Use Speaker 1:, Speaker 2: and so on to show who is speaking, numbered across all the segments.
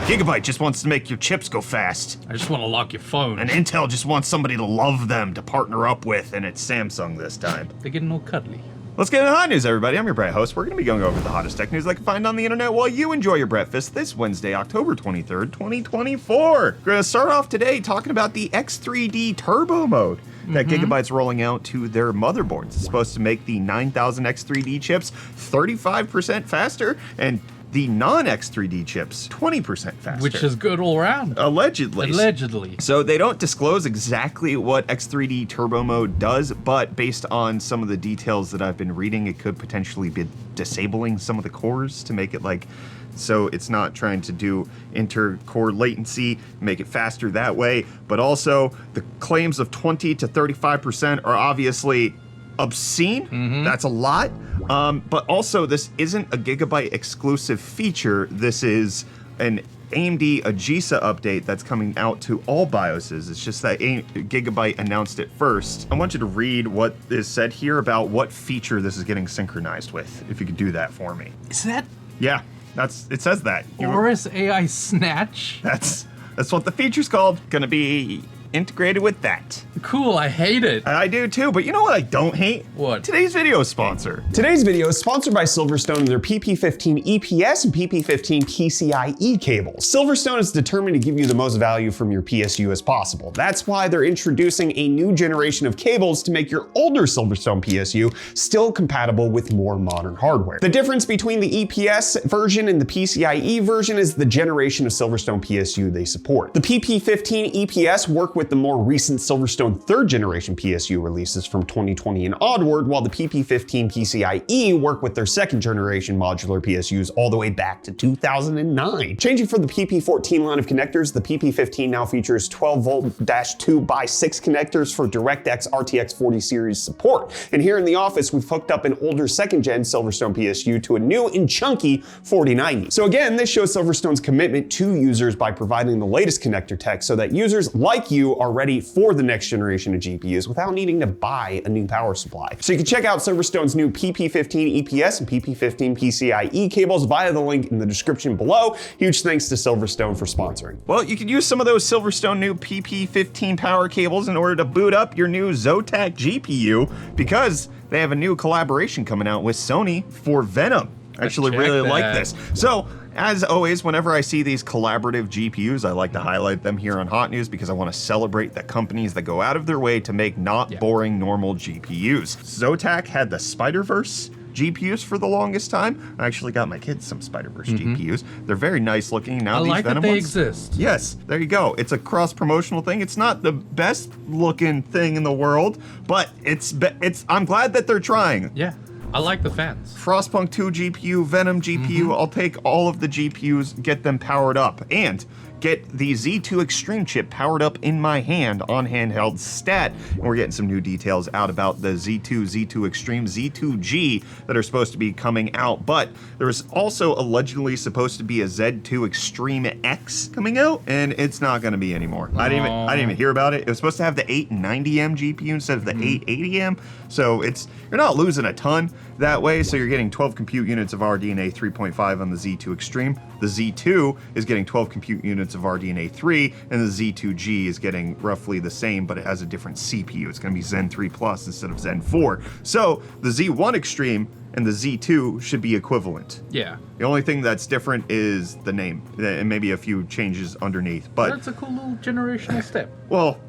Speaker 1: Gigabyte just wants to make your chips go fast.
Speaker 2: I just want to lock your phone.
Speaker 1: And Intel just wants somebody to love them, to partner up with, and it's Samsung this time.
Speaker 2: They're getting all cuddly.
Speaker 1: Let's get into the hot news, everybody. I'm your Brett host. We're going to be going over the hottest tech news I can find on the internet while you enjoy your breakfast this Wednesday, October 23rd, 2024. We're going to start off today talking about the X3D Turbo mode that Gigabyte's rolling out to their motherboards. It's supposed to make the 9000 X3D chips 35% faster and the non-X3D chips 20% faster.
Speaker 2: Which is good all around.
Speaker 1: Allegedly.
Speaker 2: Allegedly.
Speaker 1: So they don't disclose exactly what X3D Turbo mode does, but based on some of the details that I've been reading, it could potentially be disabling some of the cores to make it like, so it's not trying to do inter-core latency, make it faster that way, but also the claims of 20 to 35% are obviously obscene. That's a lot. But also, this isn't a Gigabyte exclusive feature. This is an AMD AGESA update that's coming out to all BIOSes. It's just that Gigabyte announced it first. I want you to read what is said here about what feature this is getting synchronized with, if you could do that for me.
Speaker 2: Is that
Speaker 1: Yeah, it says that.
Speaker 2: Aorus AI Snatch?
Speaker 1: That's what the feature's called. Gonna be integrated with that.
Speaker 2: Cool, I hate it.
Speaker 1: I do too, but you know what I don't hate?
Speaker 2: What?
Speaker 1: Today's video sponsor.
Speaker 3: Today's video is sponsored by Silverstone and their PP15 EPS and PP15 PCIe cables. Silverstone is determined to give you the most value from your PSU as possible. That's why they're introducing a new generation of cables to make your older Silverstone PSU still compatible with more modern hardware. The difference between the EPS version and the PCIe version is the generation of Silverstone PSU they support. The PP15 EPS work with the more recent Silverstone 3rd generation PSU releases from 2020 and onward, while the PP15 PCIe work with their 2nd generation modular PSUs all the way back to 2009. Changing from the PP14 line of connectors, the PP15 now features 12V-2x6 connectors for DirectX RTX 40 series support. And here in the office, we've hooked up an older 2nd gen Silverstone PSU to a new and chunky 4090. So again, this shows Silverstone's commitment to users by providing the latest connector tech so that users like you are ready for the next generation of GPUs without needing to buy a new power supply. So you can check out Silverstone's new PP15 EPS and PP15 PCIe cables via the link in the description below. Huge thanks to Silverstone for sponsoring.
Speaker 1: Well, you could use some of those Silverstone new PP15 power cables in order to boot up your new Zotac GPU because they have a new collaboration coming out with Sony for Venom. I actually really like this. So, as always, whenever I see these collaborative GPUs, I like to highlight them here on Hot News because I want to celebrate the companies that go out of their way to make not boring normal GPUs. Zotac had the Spider-Verse GPUs for the longest time. I actually got my kids some Spider-Verse GPUs. They're very nice looking. Now
Speaker 2: I
Speaker 1: these
Speaker 2: like
Speaker 1: Venom
Speaker 2: that they
Speaker 1: ones,
Speaker 2: exist.
Speaker 1: Yes, there you go. It's a cross-promotional thing. It's not the best looking thing in the world, but I'm glad that they're trying.
Speaker 2: Yeah. I like the fans.
Speaker 1: Frostpunk 2 GPU, Venom GPU, I'll take all of the GPUs, get them powered up, and get the Z2 Extreme chip powered up in my hand on handheld stat. And we're getting some new details out about the Z2, Z2 Extreme, Z2G that are supposed to be coming out, but there is also allegedly supposed to be a Z2 Extreme X coming out, and it's not going to be anymore. I didn't even hear about it. It was supposed to have the 890M GPU instead of the 880M, so you're not losing a ton that way, so you're getting 12 compute units of RDNA 3.5 on the Z2 Extreme. The Z2 is getting 12 compute units of RDNA 3, and the Z2G is getting roughly the same, but it has a different CPU. It's going to be Zen 3 Plus instead of Zen 4. So the Z1 Extreme and the Z2 should be equivalent.
Speaker 2: Yeah.
Speaker 1: The only thing that's different is the name, and maybe a few changes underneath. But
Speaker 2: that's a cool little generational step.
Speaker 1: Well,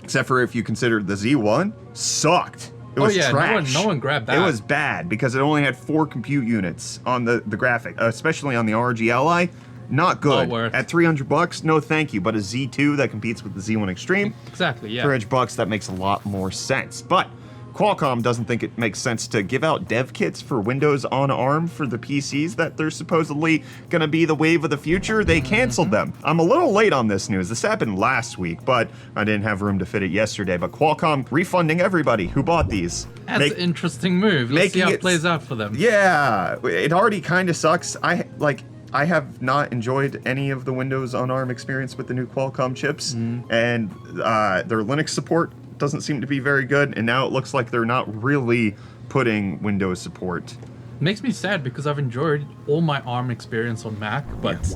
Speaker 1: except for if you consider the Z1 sucked. It was trash.
Speaker 2: No one grabbed that.
Speaker 1: It was bad because it only had 4 compute units on the graphic, especially on the RG Ally. Not good. At $300, no thank you. But a Z2 that competes with the Z1 Extreme,
Speaker 2: exactly, yeah.
Speaker 1: $300, that makes a lot more sense. But Qualcomm doesn't think it makes sense to give out dev kits for Windows on ARM for the PCs that they're supposedly going to be the wave of the future. They canceled them. I'm a little late on this news. This happened last week, but I didn't have room to fit it yesterday. But Qualcomm refunding everybody who bought these.
Speaker 2: That's an interesting move. Let's see how it plays out for them.
Speaker 1: Yeah, it already kind of sucks. I have not enjoyed any of the Windows on ARM experience with the new Qualcomm chips, and their Linux support doesn't seem to be very good, and now it looks like they're not really putting Windows support.
Speaker 2: Makes me sad because I've enjoyed all my ARM experience on Mac, but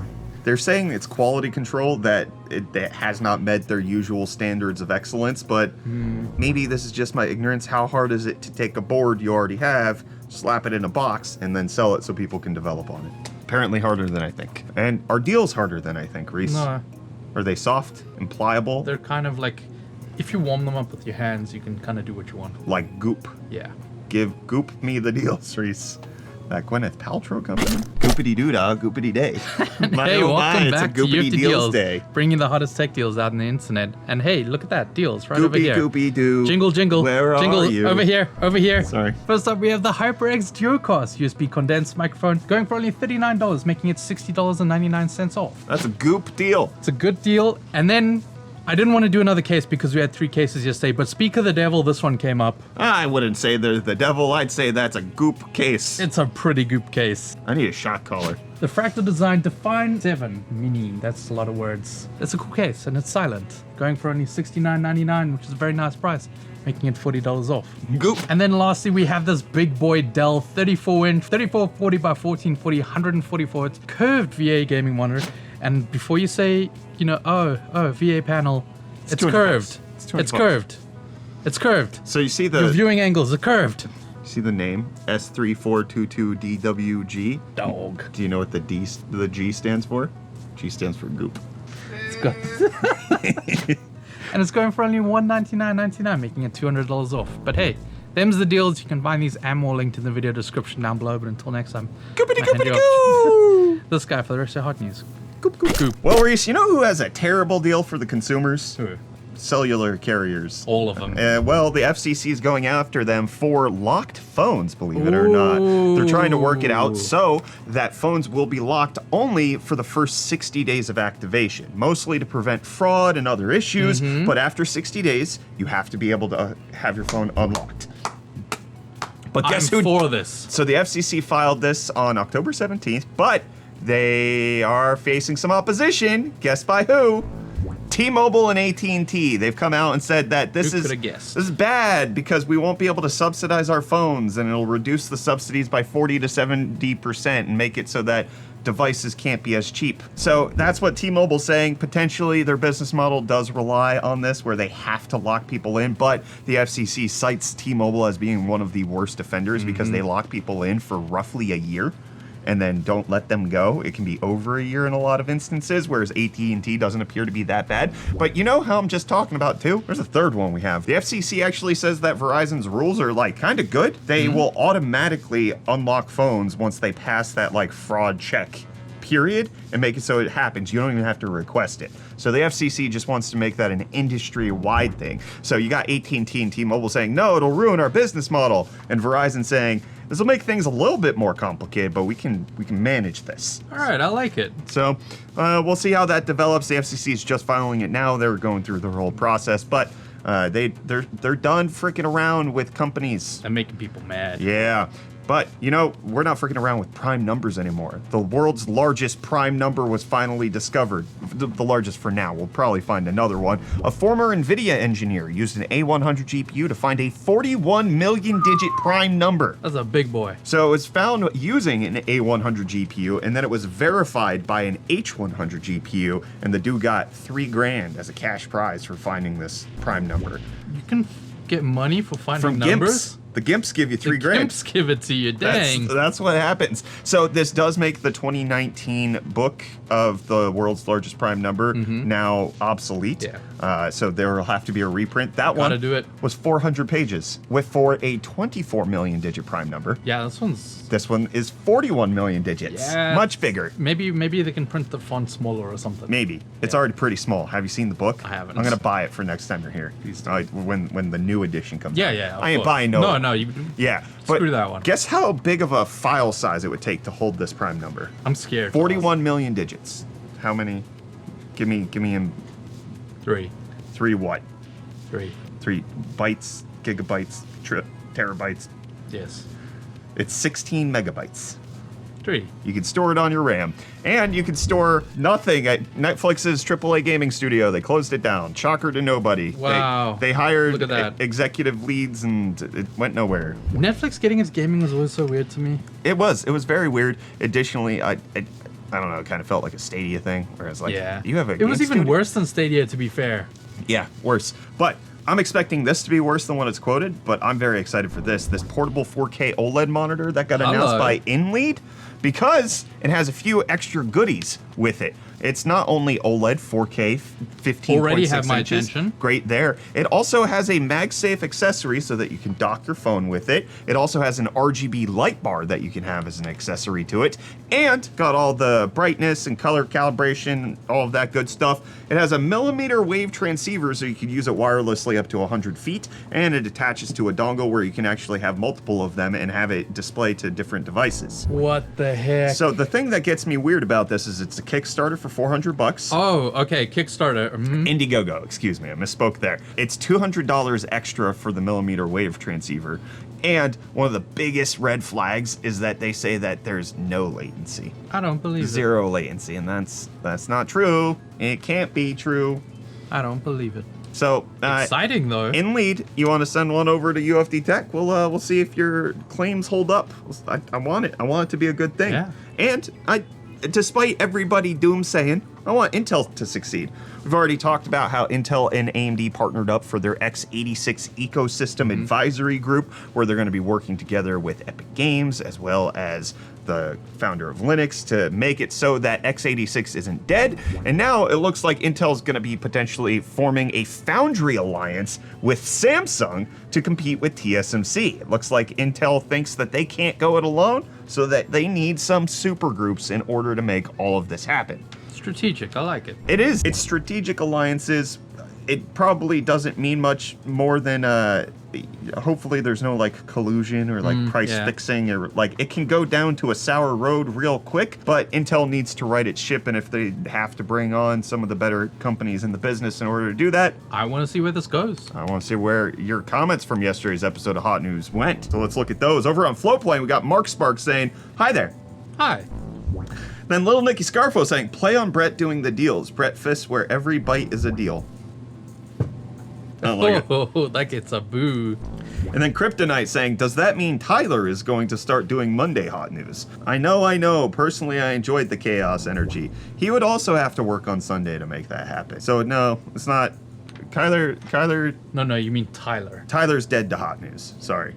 Speaker 1: They're saying it's quality control that it has not met their usual standards of excellence, but maybe this is just my ignorance. How hard is it to take a board you already have, slap it in a box, and then sell it so people can develop on it? Apparently harder than I think. And are deals harder than I think, Reece?
Speaker 2: No.
Speaker 1: Are they soft and pliable?
Speaker 2: They're kind of like, if you warm them up with your hands, you can kind of do what you want.
Speaker 1: Like goop.
Speaker 2: Yeah.
Speaker 1: Give goop me the deals, Reece. That Gwyneth Paltrow company. Goopity doo dah, goopity day.
Speaker 2: Hey, welcome back to UFD Deals,
Speaker 1: day.
Speaker 2: bringing the hottest tech deals out on the internet. And hey, look at that, deals right over here.
Speaker 1: Goopy doo.
Speaker 2: Jingle, jingle.
Speaker 1: Where
Speaker 2: jingle,
Speaker 1: are you?
Speaker 2: Over here, over here.
Speaker 1: Sorry.
Speaker 2: First up, we have the HyperX Duocast USB condensed microphone, going for only $39, making it $60.99 off.
Speaker 1: That's a goop deal.
Speaker 2: It's a good deal. And then I didn't want to do another case because we had 3 cases yesterday, but speak of the devil, this one came up.
Speaker 1: I wouldn't say they're the devil. I'd say that's a goop case.
Speaker 2: It's a pretty goop case.
Speaker 1: I need a shot collar.
Speaker 2: The Fractal Design Define 7 Mini. That's a lot of words. It's a cool case and it's silent. Going for only $69.99, which is a very nice price, making it $40 off.
Speaker 1: Goop.
Speaker 2: And then lastly, we have this big boy Dell 34-inch, 3440 by 1440, 144 Hz curved VA gaming monitor. And before you say, you know, oh, VA panel, it's curved. It's curved. It's curved.
Speaker 1: So you see
Speaker 2: Your
Speaker 1: the
Speaker 2: viewing angles are curved.
Speaker 1: see the name S3422DWG.
Speaker 2: Dog.
Speaker 1: Do you know what the G stands for? G stands for goop.
Speaker 2: It's good. And it's going for only $199.99, making it $200 off. But hey, them's the deals. You can find these and more linked in the video description down below. But until next time,
Speaker 1: Goopity
Speaker 2: I hand you
Speaker 1: goopity
Speaker 2: off
Speaker 1: goo.
Speaker 2: this guy for the rest of hot news.
Speaker 1: Goop goop goop. Well, Reece, you know who has a terrible deal for the consumers?
Speaker 2: Who?
Speaker 1: Cellular carriers.
Speaker 2: All of them.
Speaker 1: Well, the FCC is going after them for locked phones, believe it or not. They're trying to work it out so that phones will be locked only for the first 60 days of activation, mostly to prevent fraud and other issues. But after 60 days, you have to be able to have your phone unlocked. But guess
Speaker 2: I'm
Speaker 1: who?
Speaker 2: for this.
Speaker 1: So the FCC filed this on October 17th, but they are facing some opposition. Guess by who? T-Mobile and AT&T. They've come out and said that this
Speaker 2: Who could've guessed?
Speaker 1: is bad because we won't be able to subsidize our phones, and it'll reduce the subsidies by 40 to 70% and make it so that devices can't be as cheap. So that's what T-Mobile's saying. Potentially their business model does rely on this, where they have to lock people in, but the FCC cites T-Mobile as being one of the worst offenders because they lock people in for roughly a year and then don't let them go. It can be over a year in a lot of instances, whereas AT&T doesn't appear to be that bad. But you know how I'm just talking about too? There's a third one we have. The FCC actually says that Verizon's rules are like kind of good. They will automatically unlock phones once they pass that like fraud check period and make it so it happens. You don't even have to request it. So the FCC just wants to make that an industry-wide thing. So you got AT&T and T-Mobile saying, no, it'll ruin our business model. And Verizon saying, this will make things a little bit more complicated, but we can manage this.
Speaker 2: All right, I like it.
Speaker 1: So we'll see how that develops. The FCC is just filing it now. They're going through the whole process, but they're done freaking around with companies.
Speaker 2: I'm making people mad.
Speaker 1: Yeah. But, you know, we're not freaking around with prime numbers anymore. The world's largest prime number was finally discovered. The largest for now. We'll probably find another one. A former NVIDIA engineer used an A100 GPU to find a 41 million digit prime number.
Speaker 2: That's a big boy.
Speaker 1: So it was found using an A100 GPU, and then it was verified by an H100 GPU, and the dude got $3,000 as a cash prize for finding this prime number.
Speaker 2: You can get money for finding
Speaker 1: From
Speaker 2: numbers?
Speaker 1: Gimps. The Gimps give you $3,000.
Speaker 2: The Gimps give it to you, dang.
Speaker 1: That's what happens. So this does make the 2019 book of the world's largest prime number now obsolete.
Speaker 2: Yeah.
Speaker 1: So there will have to be a reprint. That
Speaker 2: Gotta
Speaker 1: one
Speaker 2: do it.
Speaker 1: was 400 pages for a 24 million digit prime number.
Speaker 2: Yeah, this one's...
Speaker 1: This one is 41 million digits.
Speaker 2: Yeah.
Speaker 1: Much bigger.
Speaker 2: Maybe they can print the font smaller or something.
Speaker 1: Maybe. It's already pretty small. Have you seen the book?
Speaker 2: I haven't.
Speaker 1: I'm going to buy it for next time you're here. When the new edition comes out.
Speaker 2: Yeah, of
Speaker 1: I ain't
Speaker 2: course.
Speaker 1: buying no.
Speaker 2: No, you...
Speaker 1: Yeah.
Speaker 2: Screw that one.
Speaker 1: Guess how big of a file size it would take to hold this prime number?
Speaker 2: I'm scared.
Speaker 1: 41 million digits. How many? Give me in
Speaker 2: 3.
Speaker 1: 3 what?
Speaker 2: 3.
Speaker 1: 3 bytes, gigabytes, terabytes.
Speaker 2: Yes.
Speaker 1: It's 16 megabytes.
Speaker 2: 3.
Speaker 1: You can store it on your RAM. And you can store nothing at Netflix's AAA gaming studio. They closed it down. Shocker to nobody.
Speaker 2: Wow.
Speaker 1: They hired
Speaker 2: Look at that.
Speaker 1: executive leads and it went nowhere.
Speaker 2: Netflix getting its gaming was always so weird to me.
Speaker 1: It was very weird. Additionally, I don't know, it kind of felt like a Stadia thing, whereas like
Speaker 2: Yeah.
Speaker 1: you have a
Speaker 2: It was
Speaker 1: game
Speaker 2: even
Speaker 1: studio?
Speaker 2: worse than Stadia, to be fair.
Speaker 1: Yeah, worse. But I'm expecting this to be worse than what it's quoted, but I'm very excited for this portable 4K OLED monitor that got announced
Speaker 2: Hello.
Speaker 1: by InLead because it has a few extra goodies with it. It's not only OLED 4K 15.6
Speaker 2: Already have my
Speaker 1: inches,
Speaker 2: attention.
Speaker 1: great there. It also has a MagSafe accessory so that you can dock your phone with it. It also has an RGB light bar that you can have as an accessory to it, and got all the brightness and color calibration, all of that good stuff. It has a millimeter wave transceiver so you can use it wirelessly up to 100 feet, and it attaches to a dongle where you can actually have multiple of them and have it display to different devices.
Speaker 2: What the heck?
Speaker 1: So the thing that gets me weird about this is it's a Kickstarter for $400.
Speaker 2: Oh, okay. Kickstarter.
Speaker 1: Indiegogo, excuse me, I misspoke there. It's $200 extra for the millimeter wave transceiver. And one of the biggest red flags is that they say that there's no latency.
Speaker 2: I don't believe it.
Speaker 1: Zero latency, and that's not true. It can't be true.
Speaker 2: I don't believe it.
Speaker 1: So,
Speaker 2: Exciting though.
Speaker 1: InLead, you want to send one over to UFD Tech? We'll see if your claims hold up. I want it. I want it to be a good thing.
Speaker 2: Yeah.
Speaker 1: And despite everybody doomsaying, I want Intel to succeed. We've already talked about how Intel and AMD partnered up for their x86 ecosystem advisory group, where they're going to be working together with Epic Games as well as the founder of Linux to make it so that x86 isn't dead. And now it looks like Intel's going to be potentially forming a foundry alliance with Samsung to compete with TSMC. It looks like Intel thinks that they can't go it alone, so that they need some super groups in order to make all of this happen.
Speaker 2: Strategic. I like it.
Speaker 1: It is. It's strategic alliances. It probably doesn't mean much more than hopefully there's no like collusion or like price
Speaker 2: yeah.
Speaker 1: fixing, or like it can go down to a sour road real quick, but Intel needs to right its ship, and if they have to bring on some of the better companies in the business in order to do that,
Speaker 2: I want to see where this goes.
Speaker 1: I want to see where your comments from yesterday's episode of Hot News went. So let's look at those. Over on Flowplane, we got Mark Sparks saying, "Hi there."
Speaker 2: Hi.
Speaker 1: Then Little Nicky Scarfo saying, "Play on Brett doing the deals. Brett fists where every bite is a deal." I don't like it.
Speaker 2: Oh, that gets a boo.
Speaker 1: And then Kryptonite saying, "Does that mean Tyler is going to start doing Monday Hot News?" I know. Personally, I enjoyed the chaos energy. He would also have to work on Sunday to make that happen. So no, it's not. Kyler.
Speaker 2: No, you mean Tyler.
Speaker 1: Tyler's dead to Hot News. Sorry.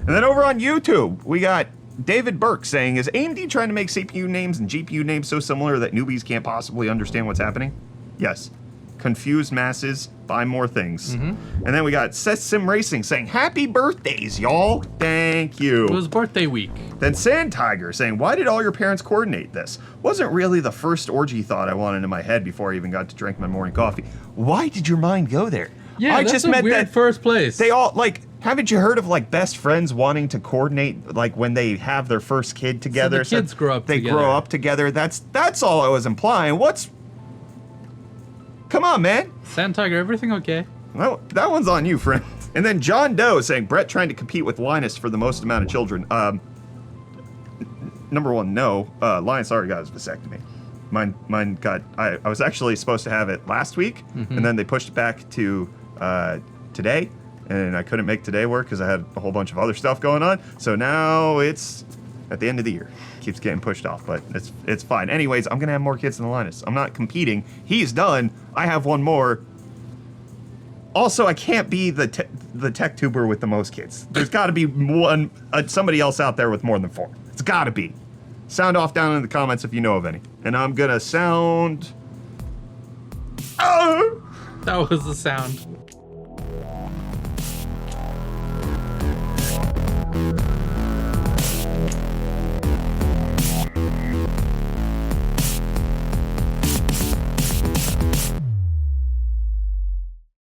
Speaker 1: And then over on YouTube, we got David Burke saying, "Is AMD trying to make CPU names and GPU names so similar that newbies can't possibly understand what's happening?" Yes. Confused masses, buy more things. And then we got Seth Sim Racing saying, "Happy birthdays, y'all." Thank you.
Speaker 2: It was birthday week.
Speaker 1: Then Sand Tiger saying, "Why did all your parents coordinate this? Wasn't really the first orgy thought I wanted in my head before I even got to drink my morning coffee." Why did your mind go there?
Speaker 2: Yeah,
Speaker 1: I
Speaker 2: that's
Speaker 1: just
Speaker 2: a
Speaker 1: meant
Speaker 2: weird
Speaker 1: that
Speaker 2: first place.
Speaker 1: they all, like, haven't you heard of, like, best friends wanting to coordinate, like, when they have their first kid together?
Speaker 2: the kids grow up
Speaker 1: they
Speaker 2: together.
Speaker 1: grow up together. That's all I was implying. Come on, man.
Speaker 2: Sand Tiger, everything okay?
Speaker 1: Well, that one's on you, friend. And then John Doe saying, "Brett trying to compete with Linus for the most amount of children." Number one, no. Linus already got his vasectomy. Mine got, I was actually supposed to have it last week, and then they pushed it back to today, and I couldn't make today work because I had a whole bunch of other stuff going on. So now it's at the end of the year. Keeps getting pushed off, but it's fine. Anyways, I'm gonna have more kids than Linus. I'm not competing. He's done. I have one more. Also, I can't be the tech tuber with the most kids. There's got to be one somebody else out there with more than 4. It's got to be. Sound off down in the comments if you know of any. And I'm gonna sound. Oh!
Speaker 2: That was the sound.